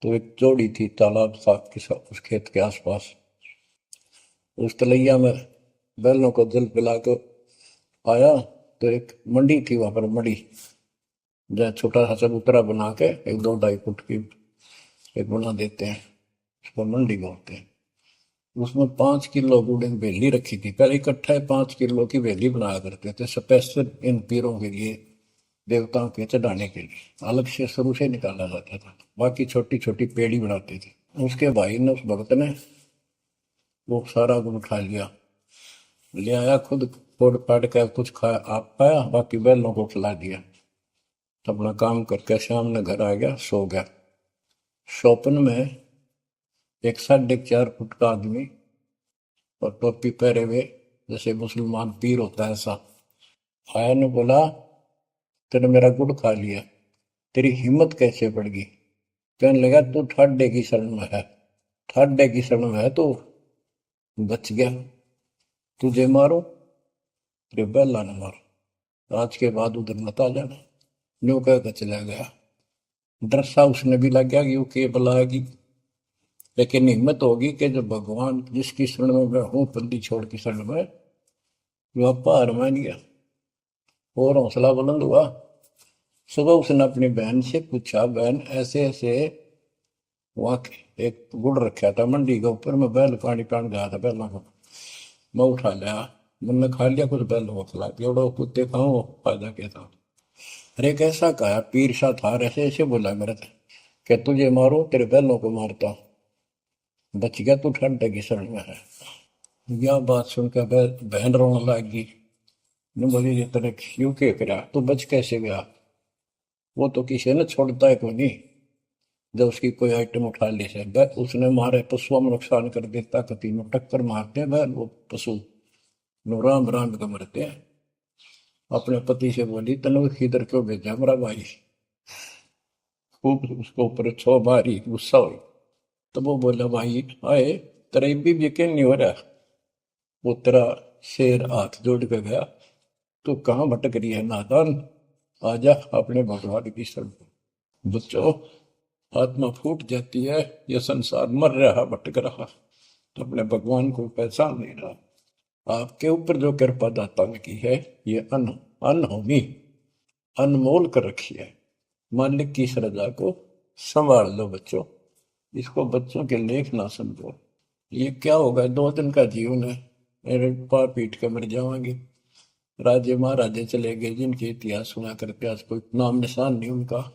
तो एक जोड़ी थी तालाब था उस खेत के आसपास। उस तलैया में बैलों को जल पिला कर आया, तो एक मंडी थी वहां पर, मंडी जहाँ छोटा सा चबूतरा बना के 1-2 ढाई फुट की एक बना देते हैं, उसको मंडी बोलते हैं। उसमें 5 किलो गुड़ की बेली रखी थी, पहले इकट्ठा 5 किलो की बेली बनाया करते थे स्पेशल इन पीरों के लिए, देवताओं के चढ़ाने के लिए अलग से शुरू से निकाला जाता था। बाकी छोटी छोटी पेड़ी बनाते थे। उसके भाई ने, उस भक्त ने, वो सारा गुड़ उठा लिया, ले आया, खुद फोड़ फाड़ कर कुछ खाया, आप खाया, बाकी बैलों को खिला दिया। अपना काम करके शाम में घर आ गया, सो गया। स्वप्न में एक 4.5 फुट का आदमी और टोपी पहरे हुए, जैसे मुसलमान पीर होता है ऐसा, आया ने बोला, तेने मेरा गुड़ खा लिया, तेरी हिम्मत कैसे बढ़ गई? कहने लगा, तू ठाडे की शरण में है, ठाडे की शरण में है तो बच गया, तुझे मारो, तेरे बेला न मारो, आज के बाद उधर मत आ जाना। न्यू कहकर चला गया। डर सा उसने भी लग गया कि वो के बुलाएगी, लेकिन हिम्मत होगी कि जब भगवान जिसकी शरण में मैं हूं, बंदी छोड़ की शरण में, वो पार मान गया और हौसला बुलंद हुआ। सुबह उसने अपनी बहन से पूछा, बहन ऐसे ऐसे, वहां एक गुड़ रखा था मंडी के ऊपर, मैं बैल पानी पान गया था, बैलों को मैं उठा लिया, मैंने खा लिया, कुछ बैलों को खिला दिया, और कुत्ते खाओ, फायदा क्या था? अरे कैसा कहा, पीर सा था, ऐसे ऐसे बोला मेरे से कि तुझे मारो, तेरे बैलों को मारता, बच गया, तू ठंडे की शरण में है। यह बात सुनकर बहन रोने लगी। ने बोली, ये तेरे क्यों के करा, तू बच कैसे गया? वो तो किसी ने छोड़ता है को नहीं, जब उसकी कोई आइटम उठा ले से उसने मारे पशुओं में नुकसान कर देता, कति में टक्कर मारते हैं वो पशु, नो राम राम का मरते हैं। अपने पति से बोली, तनु इधर क्यों भेजा मेरा भाई? खूब उसको ऊपर छो मारी, गुस्सा हुई। तो वो बोला, भाई आए, तेरा भी यकीन नहीं हो रहा? वो तेरा शेर हाथ जोड़ के गया, तू कहाँ भटक रही है नादान, आजा अपने भगवान की शरण। बच्चों, आत्मा फूट जाती है, यह संसार मर रहा, भटक रहा, तो अपने भगवान को पहचान नहीं रहा। आपके ऊपर जो कृपा दाता ने की है, ये अनहोनी, अनमोल कर रखी है। मालिक की श्रद्धा को संभाल लो बच्चों, इसको बच्चों के लेख ना समझो। ये क्या होगा, 2 दिन का जीवन है, मेरे पा पीट के मर जाओगे। राजे महाराजे चले गए, जिनके इतिहास सुना करके आज कोई नाम निशान नहीं उनका।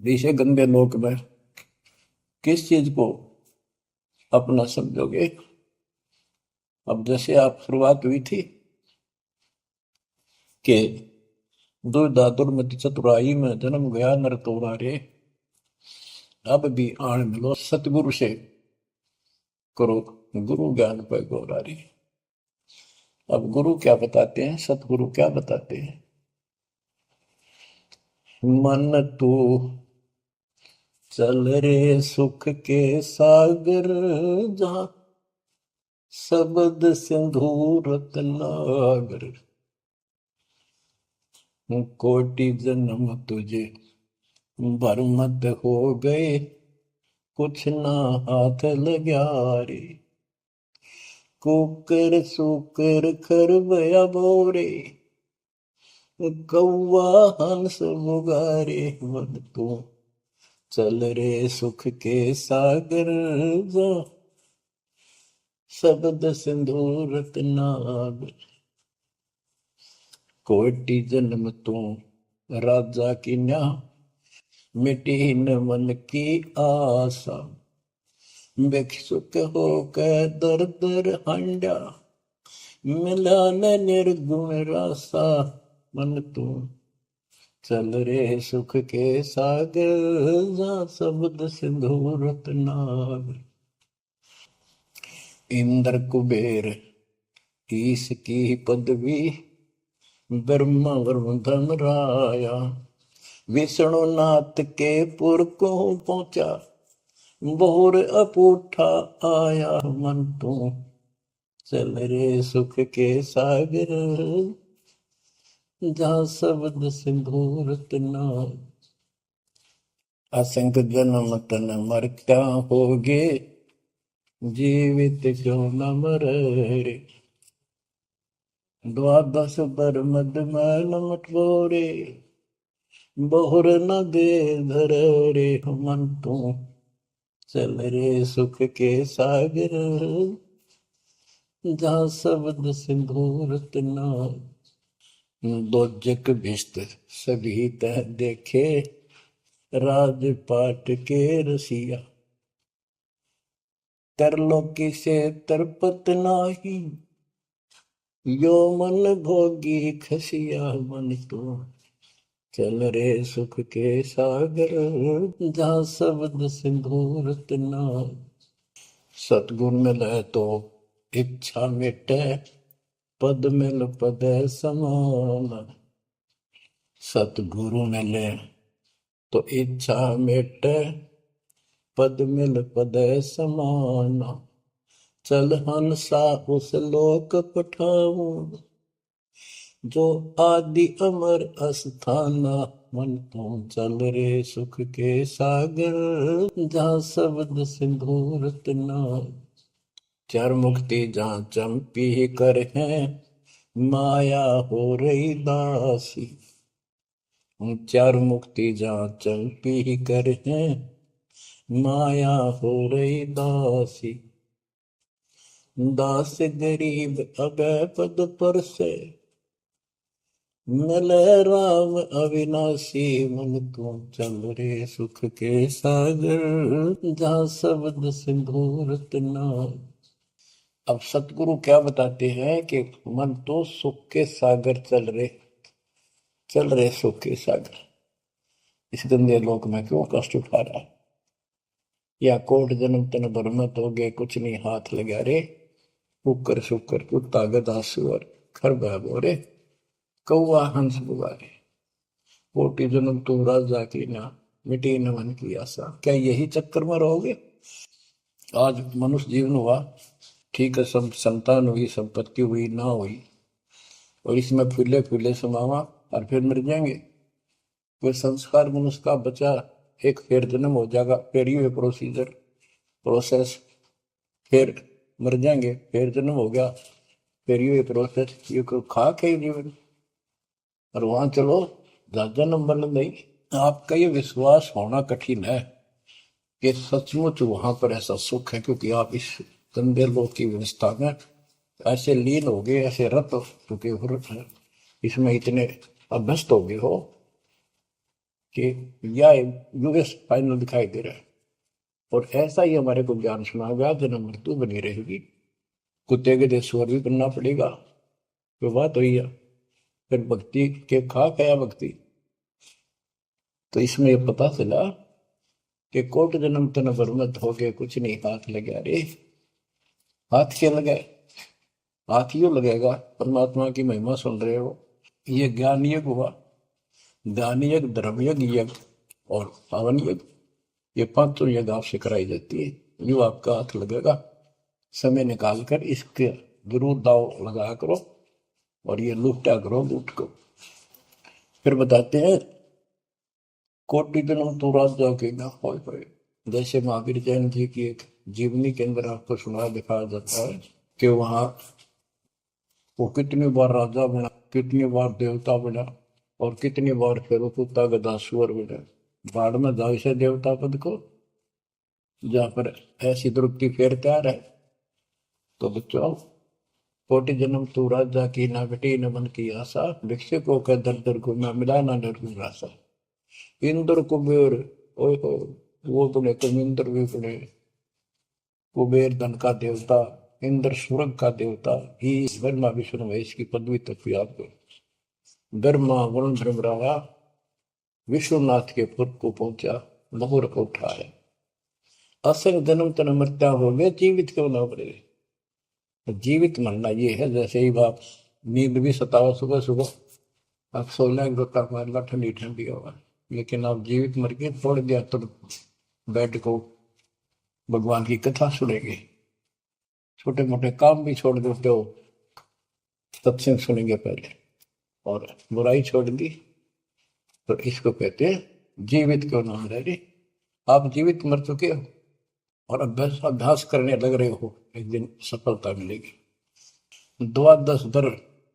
इसे गंदे लोक में किस चीज को अपना समझोगे? अब जैसे आप शुरुआत हुई थी कि दुर्दादुर मति चतुराई में जन्म गया नर तोड़ा रे, अब भी आण मिलो सतगुरु से, करो गुरु ज्ञान पे गौरारी। अब गुरु क्या बताते हैं, सतगुरु क्या बताते हैं? मन तू चल रे सुख के सागर, जहां शब्द सिंधूर कलागर, कोटि जन्म तुझे भरमत हो गए, कुछ ना हाथ लग्या रे। कुकर सुकर खरबया बोरे, कौआ हंस मुगारे। मन तू चल रे सुख के सागर, जा शब्द सिंधु रत्नागर। कोटि जन्म तू राजा की न्या, मिटी न मन की आशा। भिक्षुक होकर दर दर हंडा, मिला न निर्गुण रासा। मन तू चल रे सुख के सागर, जा शब्द सिंधु रत्नागर। इंद्र कुबेर ईश की पदवी, ब्रह्मा वरुण धनराया। विष्णु नाथ के पुर को पहुंचा, बोर अपूठा आया। मन तू चल रे सुख के सागर, जा शब्द सिंधु रत्नागर। असंख्य जन्म तन मरता होगे, जीवित क्यों न मरे। द्वादश बर मद मैल मटोरे, बहुर न दे धर रे। मन तू चल रे सुख के सागर, जा शब्द सिंधु रत्नागर। दोजक भिस्त सभी तह देखे, राजपाट के रसिया। तरलोकी से तरपत नाही, यो मन भोगी खसिया। मन तो चल रे सुख के सागर, जा शब्द सिंधु रत्नागर। सतगुण मिले तो इच्छा मिटे, पद मिल पद समान। सतगुरु मिले तो इच्छा मिटे, पद मिल पद समान। चल हंसा उस लोक पठाऊं, जो आदि अमर अस्थाना। मन तो चल रे सुख के सागर, जा शब्द सिंधु रत्नागर। चार मुक्ति जहाँ चंपी कर है, माया हो रही दासी। चार मुक्ति जहाँ चंपी कर है, माया हो रही दासी। दास गरीब अभय पद पर से, मिले राम अविनाशी। मन तू चल रे सुख के सागर, जा शब्द सिंधु रत्नागर। अब सतगुरु क्या बताते हैं कि मन तो सुख के सागर चल रहे सुख के सागर। इस गंदे लोक में क्यों कष्ट उठा रहा है? या कोट जन्म तन भरमत हो गए, कुछ नहीं हाथ लगा रे। कुकर शुकर कुत्ता गधा सुअर खरबा बोरे, कौआ हंस बुआरे। कोटि जन्म तू राजा की ना, मिटी न मन की आशा। क्या यही चक्कर में रहोगे? आज मनुष्य जीवन हुआ, ठीक है, सब संतान हुई, संपत्ति हुई ना हुई, और इसमें फूले फूले समावा और फिर मर जाएंगे। कोई संस्कार मनुष्य का बचा, एक फिर जन्म हो जाएगा, फिर ये प्रोसीजर प्रोसेस, फिर मर जाएंगे, फिर जन्म हो गया, फिर ये प्रोसेस। ये कोई खाक है जीवन? और वहां चलो ज्यादा नंबर नहीं। आपका ये विश्वास होना कठिन है कि सचमुच वहां पर ऐसा सुख है, क्योंकि आप इस गंदे लोक की व्यवस्था में ऐसे लीन हो गए, ऐसे रत हो चुके हो, इसमें इतने अभ्यस्त हो गए हो कि यह यूएस फाइनल दिखाई दे रहा है। और ऐसा ही हमारे को ज्ञान सुना गया, जन्म मृत्यु बनी रहेगी, कुत्ते के देश स्वर भी बनना पड़ेगा। तो बात हुई है, फिर भक्ति के खा गया भक्ति। तो इसमें यह पता चला कि कोट जन्म तन बरमत हो गए, कुछ नहीं हाथ लगा रे। हाथ क्या लगाए? हाथ यूं लगेगा, परमात्मा की महिमा सुन रहे हो, ये ज्ञान यज्ञ हुआ, दान यज्ञ, धर्म यज्ञ और पावन यज्ञ, ये पांचों यज्ञ आपसे कराई जाती है। यूं आपका हाथ लगेगा समय निकाल कर इसके जरूर दाव लगा करो और ये लूटा करो लूट को। फिर बताते हैं कोटि जन्म तो राजा के ना होए। जैसे महावीर जैन जी की एक जीवनी के अंदर आपको सुना दिखाया जाता है कि वहां वो कितनी बार राजा बना, कितनी बार देवता बना और कितनी बार फिर वो कुत्ता गधा सुअर बना। बाढ़ में जाओ इसे देवता पद को, जहां पर ऐसी दुर्गति फेर तैयार है। तो बच्चों, कोटि जन्म तू राजा की ना बेटी न मन की आशा, भिक्षु को कह दर दर को मैं मिला ना निर्गुण राशा। इंद्र कुबेर, ओए हो, वो बने कमिंद्र भी बने। कुबेर धन का देवता, इंद्र स्वर्ग का देवता ही ब्रह्मा विष्णु महेश की पदवी तक भी आपको। ब्रह्मा वरुण भ्रमरावा विश्वनाथ के पुर को पहुंचा, बहुर को उठाया। असल जन्म तन मृत्या हो गया, जीवित क्यों ना बने। जीवित मरना ये है जैसे ही बाप नींद भी सतावा सुबह सुबह, आप सो लेंगे गोता मारना ठंडी ठंडी होगा, लेकिन आप जीवित मर के छोड़ दिया तो बेड को भगवान की कथा सुनेंगे, छोटे मोटे काम भी छोड़ देते हो, सत्संग सुनेंगे पहले, और बुराई छोड़ दी तो इसको कहते हैं जीवित क्यों ना रह रहे। आप जीवित मर चुके हो और अभ्यास अभ्यास करने लग रहे हो, एक दिन सफलता मिलेगी। द्वादश दर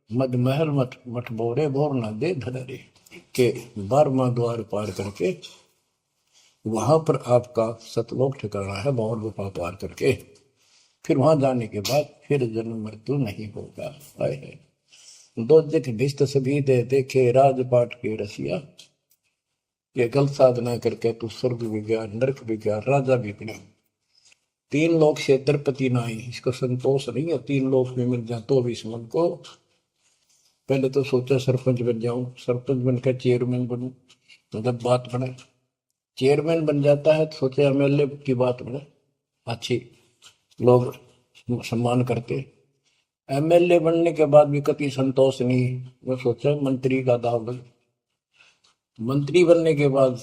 मद महल मठ मठ बोरे बोर न दे धरे के 12वां द्वार पार करके वहां पर आपका सतलोक ठिकाना है, बहुत गुफा पार करके फिर वहां जाने के बाद फिर जन्म मृत्यु नहीं होगा। आए है दो दिख भिष्ट सभी दे देखे राजपाट के रसिया, ये गलत साधना करके तू स्वर्ग भी गया, नरक भी गया, राजा भी बना। 3 लोक से द्रपति नाई, इसको संतोष नहीं है 3 लोक में मिल जाए तो भी इस मन को। पहले तो सोचा सरपंच बन जाऊं, सरपंच बनकर चेयरमैन बनूं, तो जब बात बने चेयरमैन बन जाता है तो सोचे एमएलए की बात बने, अच्छी लोग सम्मान करते। एमएलए बनने के बाद भी कभी संतोष नहीं, मैं सोचा मंत्री का दाव लग। मंत्री बनने के बाद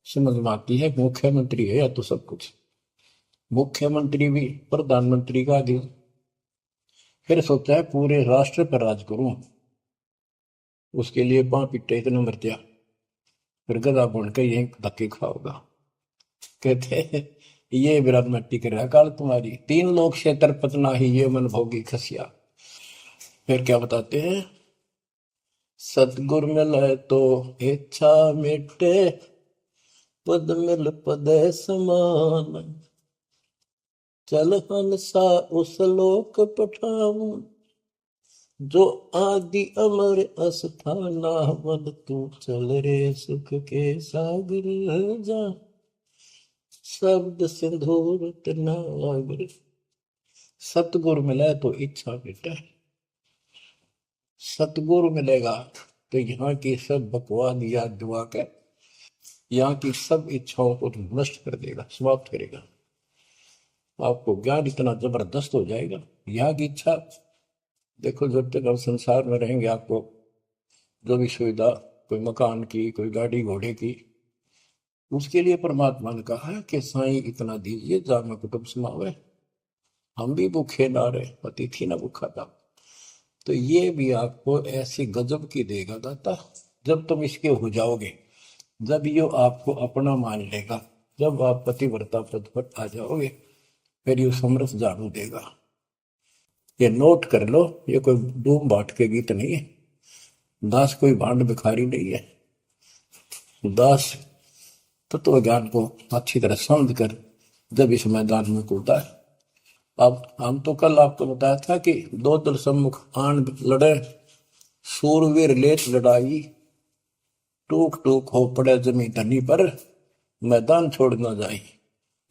समझ में आती है मुख्यमंत्री है या तो सब कुछ, मुख्यमंत्री भी प्रधानमंत्री का अधिक। फिर सोचा है पूरे राष्ट्र पर राज करूं, उसके लिए पां पिट्टे इतने मरतिया, फिर गधा बन के यही धक्के खाओगा। कहते हैं ये विराट मट्टी कर रहा काल तुम्हारी, 3 लोग से तरपतना ही ये मन भोगी खसिया। फिर क्या बताते हैं, सतगुर मिले तो इच्छा मिटे, पद मिल पद समान, चल हंसा उस लोक पठाऊं, जो आदि अमर अस्थाना, मन तू चल रे सुख के सागर जा, शब्द सिंदूर नागर। सतगुरु मिले तो इच्छा मिटे, सतगुरु मिलेगा तो यहाँ की सब बकवाद याद दुआ के यहाँ की सब इच्छाओं को नष्ट कर देगा, समाप्त करेगा। आपको ज्ञान इतना जबरदस्त हो जाएगा। यहाँ की इच्छा देखो, जब तक हम संसार में रहेंगे आपको जो भी सुविधा, कोई मकान की, कोई गाड़ी घोड़े की, उसके लिए परमात्मा ने कहा है कि साईं इतना दीजिए जामे कुटुंब समावे। हम भी भूखे ना रहे, अतिथि ना भूखा था। तो ये भी आपको ऐसी गजब की देगा दाता, जब तुम इसके हो जाओगे, जब ये आपको अपना मान लेगा, जब आप पतिव्रता पद पर आ जाओगे, फिर ये समरस झाड़ू देगा। ये नोट कर लो, ये कोई डूम बाट के गीत नहीं है, दास कोई भांड भिखारी नहीं है। दास तत्व ज्ञान को अच्छी तरह समझ कर जब इस मैदान में कूदा है। अब हम तो कल आपको बताया था कि 2 दल सम्मुख आन लड़े, सूरवीर लेत लड़ाई, टूक टूक हो पड़े जमी धनी पर, मैदान छोड़ ना जाए।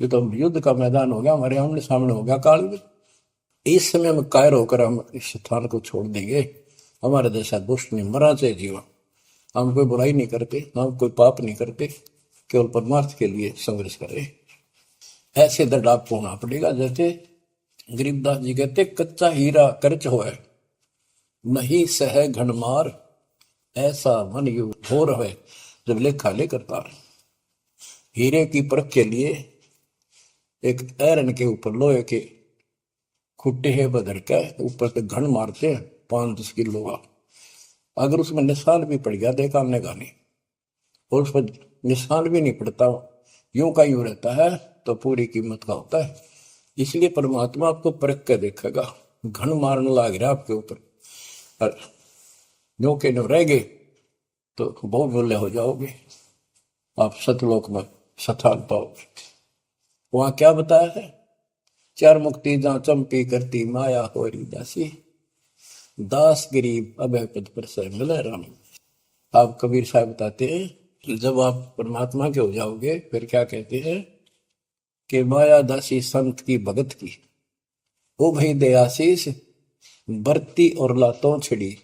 ये तो युद्ध का मैदान हो गया, हमारे आमने सामने हो गया काल में। इस समय में कायर होकर हम इस स्थान को छोड़ देंगे। हमारे जैसा दुष्ट नहीं, मरा चाहे जीवा, हम कोई बुराई नहीं करते, हम कोई पाप नहीं करते, केवल परमार्थ के लिए संघर्ष करें। ऐसे दृढ़ आपको होना पड़ेगा। जैसे गरीबदास जी कहते, कच्चा हीरा कर्च होए, नहीं सह घनमार, ऐसा मन यू घोर है जब लेखा लेकर। हीरे की परख के लिए एक ऐरन के ऊपर लोहे के खुट्टे है बदल के ऊपर से घन मारते हैं 5-10 किलो का। अगर उसमें निशान भी पड़ गया देखा हमने गाने, और उस पर निशान भी नहीं पड़ता, यूं का यूं रहता है, तो पूरी कीमत का होता है। इसलिए परमात्मा आपको परख के देखेगा। घन मारने लग रहा आपके ऊपर, और यूं के नो रह गए तो बहुत मूल्य हो जाओगे, आप सतलोक में स्थान पाओगे। वहां क्या बताया है? चार मुक्ति जहां चंपी करती माया होरी दासी, दास गरीब अभय पद पर से मिले राम। आप कबीर साहब बताते हैं कि जब आप परमात्मा के हो जाओगे फिर क्या कहते हैं कि माया दासी संत की भगत की, ओ भाई दयाशीष बरती और लातों छिड़ी,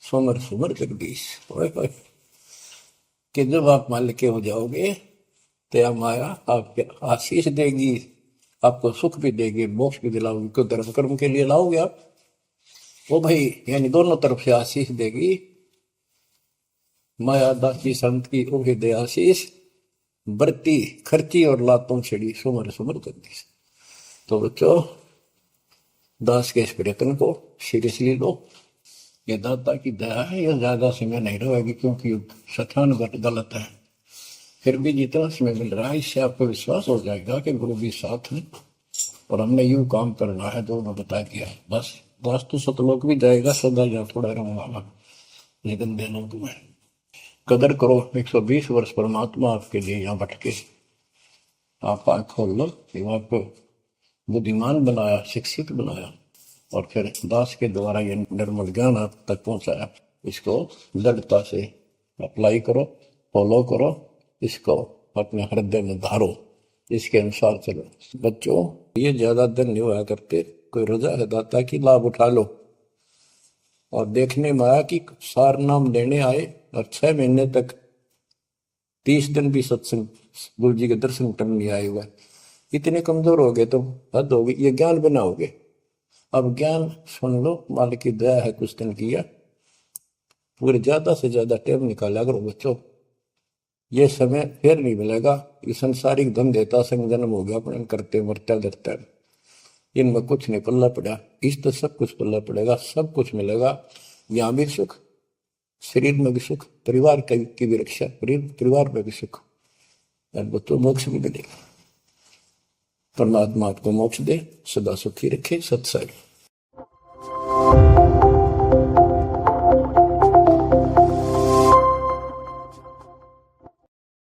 सुमर सुमर जगदीश। कि जब आप मान के हो जाओगे तो यह माया आपको आशीष देगी, आपको सुख भी देगी, मोक्ष भी दिलाओगी। क्यों? धर्म कर्म के लिए लाओगे आप, वो भाई यानी दोनों तरफ से आशीष देगी। माया दासी संत की ओ दे आशीष बरती खर्ची और लातों छिड़ी, सुमर सुमर जगदीश। तो बच्चों, दास के इस प्रयत्न को सीरियसली लो। ये दाता की दया है, यह ज्यादा समय नहीं रहेगी क्योंकि स्थान गलत है। फिर भी जितना समय मिल रहा है इससे आपको विश्वास हो जाएगा कि गुरु भी साथ है और हमने यूं काम करना है जो उन्होंने बता दिया। बस वास्तु सतलोक भी जाएगा, सदा या थोड़ा रहूंगा लेकिन दिनों में कदर करो। 120 वर्ष परमात्मा आपके लिए यहाँ भटके, आप आँख खोल लो। आपको बुद्धिमान बनाया, शिक्षित बनाया, और फिर दास के द्वारा ये निर्मल ज्ञान आप तक पहुंचाया। इसको दृढ़ता से अप्लाई करो, फॉलो करो, इसको अपने हृदय में धारो, इसके अनुसार चलो। बच्चों, ये ज्यादा दिन नहीं हुआ करते, कोई रजा है दाता की, लाभ उठा लो। और देखने में आया कि सार नाम लेने आए और 6 महीने तक 30 दिन भी सत्संग गुरु जी के दर्शन करने नहीं आए हुए। इतने कमजोर हो गए, तो हद हो गई। ये ज्ञान बनाओगे। अब ज्ञान सुन लो, मालिक की दया है, कुछ दिन किया, पूरे ज्यादा से ज्यादा टाइम निकाला करो बच्चों। ये समय फिर नहीं मिलेगा। ये संसारिक धन देता संग जन्म हो गया अपने करते मरते डरते, इनमें कुछ नहीं पल्ला पड़ा। इस तो सब कुछ पल्ला पड़ेगा, सब कुछ मिलेगा। यहाँ भी सुख, शरीर में भी सुख, परिवार की भी रक्षा, परिवार में भी सुख, और बच्चों मोक्ष भी मिलेगा। परमात्मा आपको मोक्ष दे, सदा सुखी रखे। सत्संग।